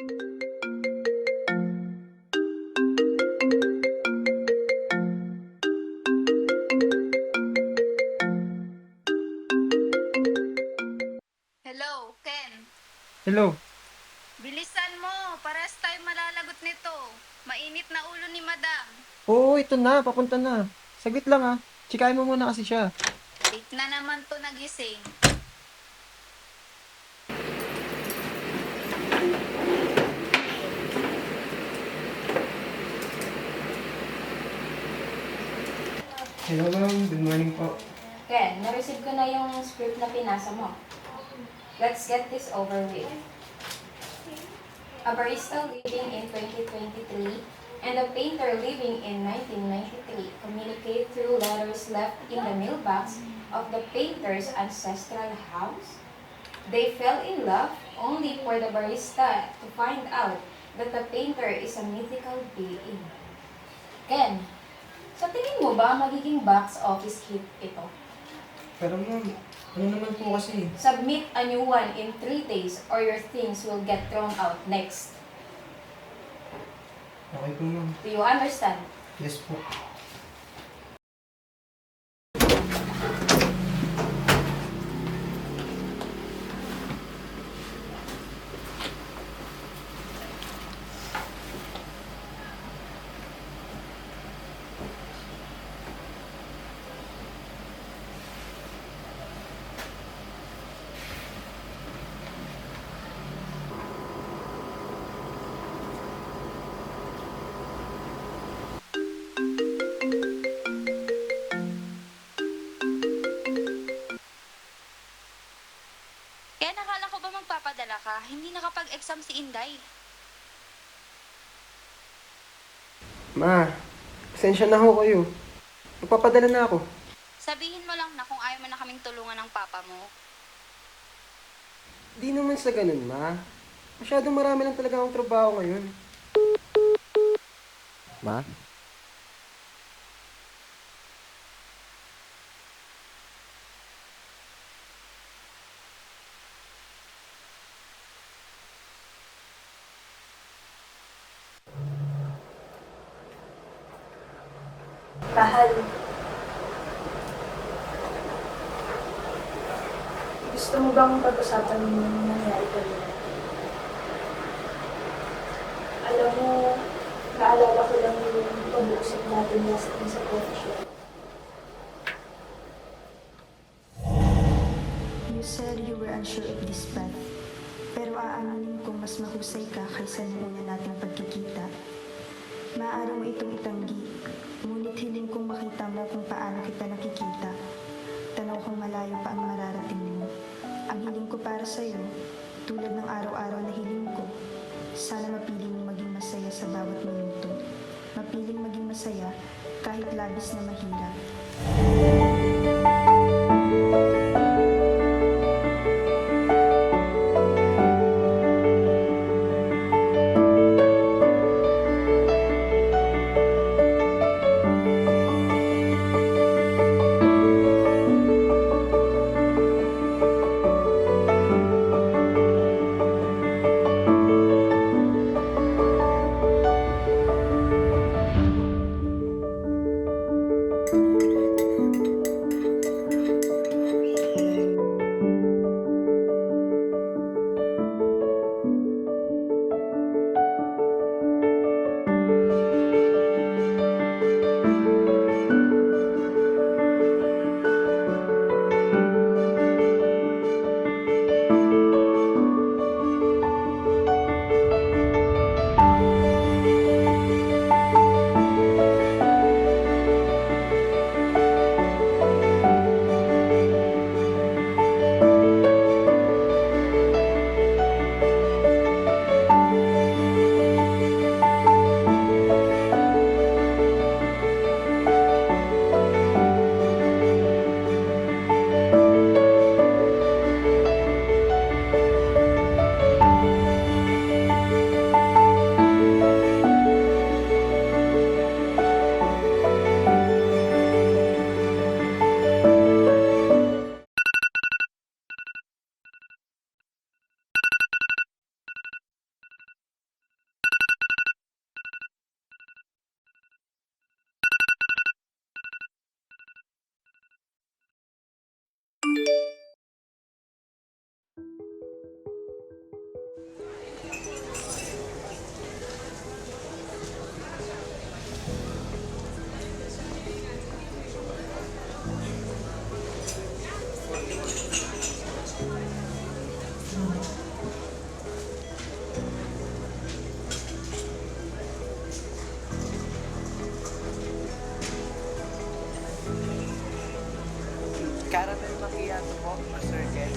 Hello, Ken. Hello. Bilisan mo, pares tayo malalagot nito. Mainit na ulo ni Madam. Oo, ito na, papunta na. Saglit lang ah. Chikahin mo muna kasi siya. Late na naman to nagising. Hello ma'am, good morning po. Ken, na-receive ko na yung script na pinasa mo. Let's get this over with. A barista living in 2023 and a painter living in 1993 communicate through letters left in the mailbox of the painter's ancestral house. They fell in love only for the barista to find out that the painter is a mythical being. Ken, sa tingin mo ba magiging box office hit ito? Pero ma'am, ano naman po kasi? Submit a new one in 3 days or your things will get thrown out next. Okay po ma'am. Do you understand? Yes po. Kaya nakala ko ba magpapadala ka? Hindi nakapag-exam si Inday. Ma, pasensya na ho kayo. Magpapadala na ako. Sabihin mo lang na kung ayaw mo na kaming tulungan ng papa mo. Di naman sa ganun, ma. Masyadong marami lang talaga akong trabaho ngayon. Ma? Mahal, gusto mo bang pag-usapan yung nangyari kanina? Alam mo, naalala ko lang yung pag-uusap natin last time sa coffee shop. You said you were unsure of this path, pero aaminin kong mas mahusay ka kaysa nung una nating pagkikita. Maaari mo itong itanggi, ngunit hiling kong makita mo kung paano kita nakikita. Tanaw kong malayo pa ang mararating mo. Ang hiling ko para sa'yo, tulad ng araw-araw na hiling ko, sana mapili mong maging masaya sa bawat minuto. Mapiling maging masaya kahit labis na mahirap. mo, Master Ken.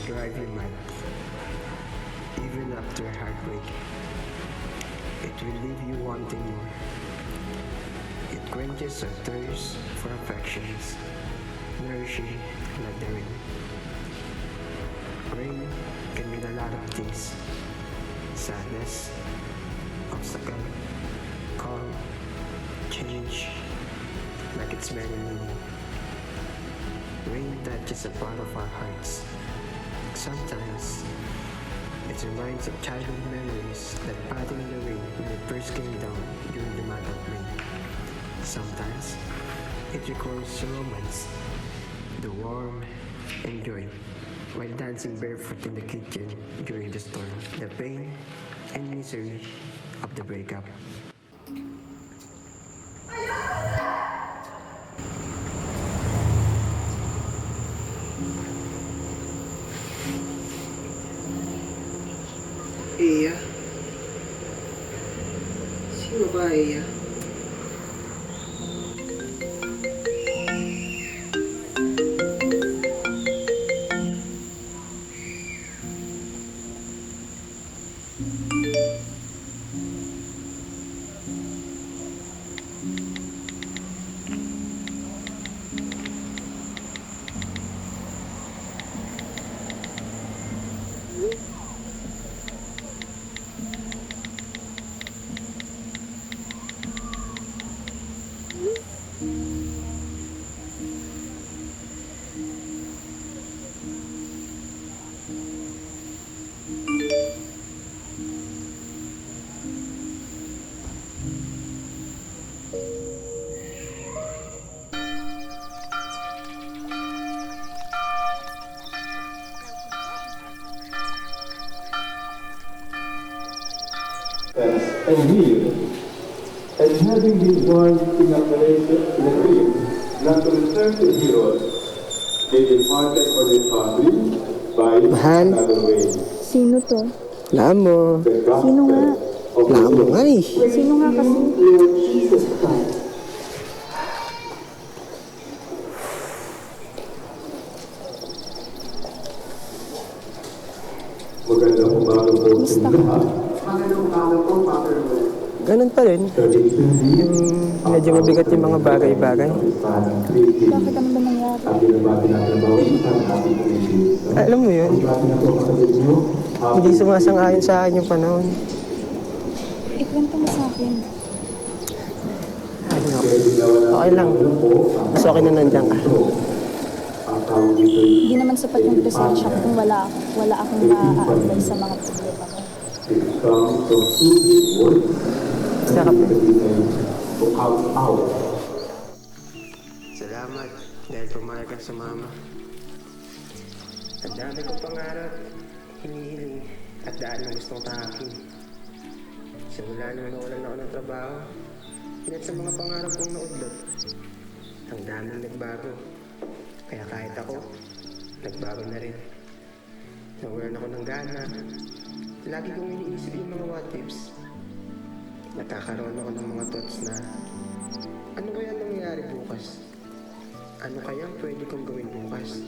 Drive you mad. Even after heartbreak, it will leave you wanting more. It quenches our thirst for affections, nourishing like the rain. Rain can mean a lot of things: sadness, obstacle, calm, change, like its many meaning. Rain touches a part of our hearts. Sometimes, it reminds of childhood memories that pattern in the rain when it first came down during the month of May. Sometimes, it recalls romance, the warmth and joy, while dancing barefoot in the kitchen during the storm, the pain and misery of the breakup. Iya? Sino ba Iya? And healed, and having been warned in a dream not to return to Herod, they departed for the country by Mahal. another way. Sino to? Wala mo. The Sino nga? gospel of Wala the mo Lord. nga eh. Sino nga kasi? Lord Jesus Christ. Magandang umaga po sa inyo lahat. Ganun pa rin. Yung medyo mabigat yung mga bagay-bagay. Bakit ano ba nangyari? Alam mo yun, hindi sumasang-ayon sa akin yung panahon. Ikwento mo sa akin. Ano, okay lang. Mas okay na nandiyan ka. Hindi naman sapat yung presensya ko kung wala akong maaalay sa mga problema ko. Sarap. Salamat dahil pumayag ka sumama. Ang dami kong pangarap, hinihiling at daan na gustong tahakin. Simula nung nawalan ako ng trabaho, inat sa mga pangarap kong naudlot. Ang daming nagbago, kaya kahit ako, nagbago na rin. Nawalan ako ng gana. Lagi kong iniisip yung mga what ifs. Nagkakaroon ako ng mga thoughts na ano kaya nangyayari bukas? Ano kaya ang pwede kong gawin bukas?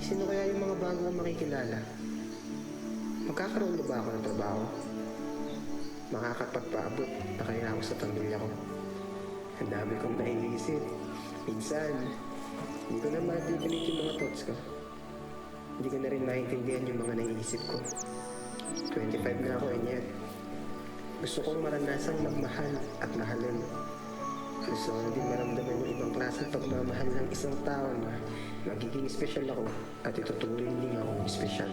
Sino kaya yung mga bago kong makikilala? Magkakaroon na ba ako ng trabaho? Makakapagpaabot na kaya ako sa pamilya ko? Ang dami kong naiisip. Minsan, hindi ko na matipilit yung mga thoughts ko. Hindi ko na rin maintindihan yung mga naiisip ko. 25 na ako and yet, gusto kong maranasang magmahal at mahalin. Gusto ko din maramdaman yung ibang klaseng pagmamahal ng isang tao na magiging special ako at ituturing din akong special.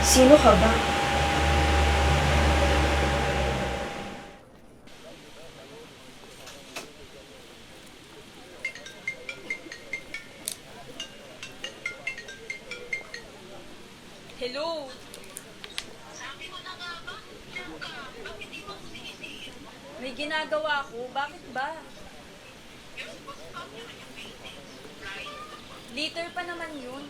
Sino ka ba? Hello? May ginagawa ko. Bakit ba? Later pa naman yun.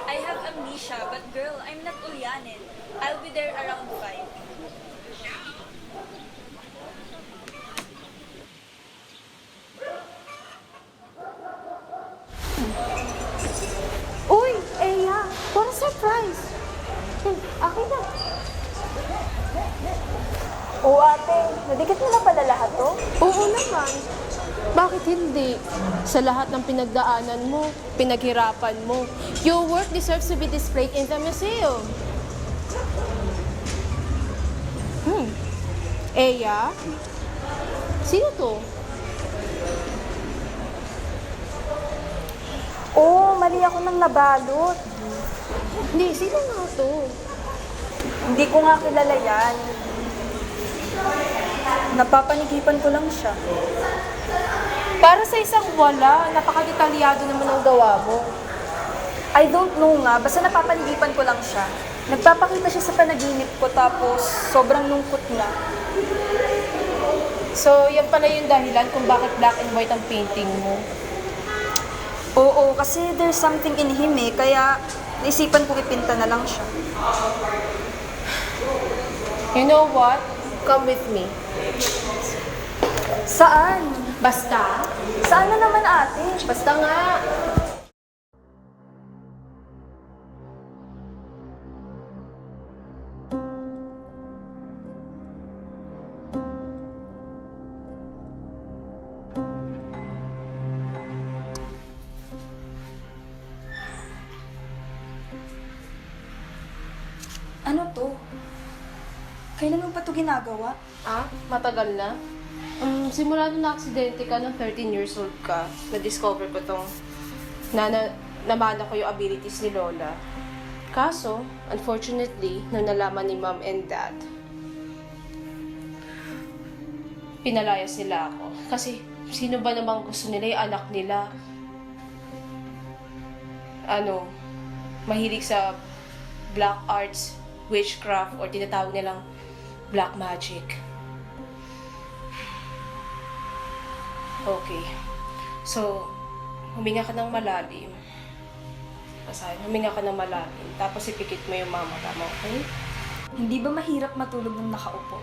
I have amnesia, but girl, I'm not Ulyanin. I'll be there around 5. Uy, Eya! What a surprise! Akin na. Oo ate, nadikit mo na pala lahat to? Oo naman. Bakit hindi? Sa lahat ng pinagdaanan mo, pinaghirapan mo, your work deserves to be displayed in the museum. Eya? Sino to? Oo, mali ako ng nabalot. Hindi, sino nga to? Hindi ko nga kilala yan. Napapanigipan ko lang siya. Para sa isang wala, napakadetalyado naman ang gawa mo. I don't know nga, basta napapanigipan ko lang siya. Nagpapakita siya sa panaginip ko tapos sobrang lungkot niya. So, yan pala yung dahilan kung bakit black and white ang painting mo. Oo, kasi there's something in him eh, kaya naisipan ko ipinta na lang siya. You know what? Come with me. Saan? Basta. Saan na naman ate? Basta nga. Ano to? Kailan mo pa to ginagawa? Ah, matagal na. Simula nung na-aksidente ka, nung 13 years old ka, na-discover ko tong namana ko yung abilities ni Lola. Kaso, unfortunately, nung nalaman ni Mom and Dad, pinalayas nila ako. Kasi, sino ba namang gusto nila yung anak nila? Mahilig sa black arts, witchcraft, or tinatawag nilang black magic. Okay. So, huminga ka ng malalim. Basahin, huminga ka ng malalim. Tapos ipikit mo yung mama mo, okay? Hindi ba mahirap matulog ng nakaupo?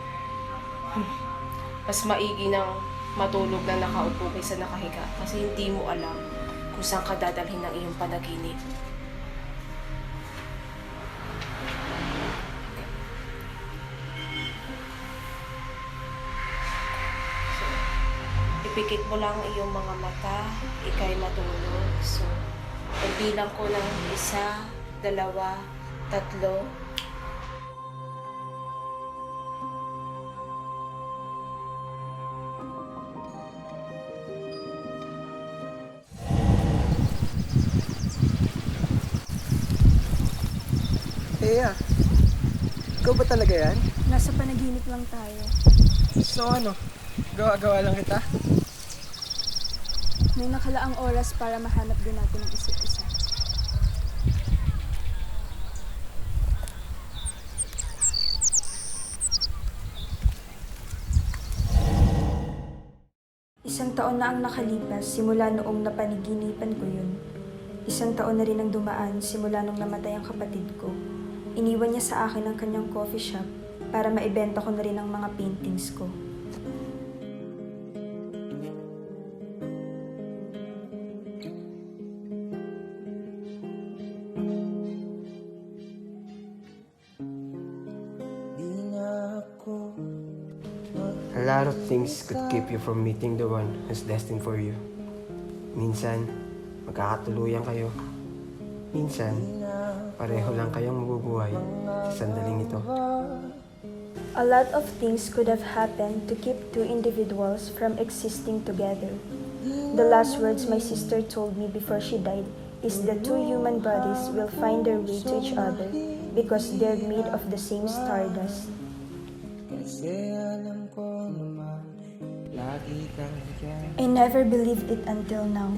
Mas maigi ng matulog na nakaupo kaysa nakahiga. Kasi hindi mo alam kung saan ka dadalhin ng iyong panaginip. Ipikit mo lang iyong mga mata, ikay matulog. So, pagbilang ko ng 1, 2, 3. Ea, ikaw ba talaga yan? Nasa panaginip lang tayo. So ano, gawa-gawa lang kita? May nakalaang oras para mahanap din natin ang isa't isa. Isang taon na ang nakalipas simula noong napaniginipan ko yun. Isang taon na rin ang dumaan simula nung namatay ang kapatid ko. Iniwan niya sa akin ang kanyang coffee shop para maibenta ko na rin ang mga paintings ko. A lot of things could keep you from meeting the one who's destined for you. Minsan, magkakatuluyan kayo. Minsan, pareho lang kayong mabubuhay sa sandaling ito. A lot of things could have happened to keep two individuals from existing together. The last words my sister told me before she died is the two human bodies will find their way to each other because they're made of the same stardust. I never believed it until now.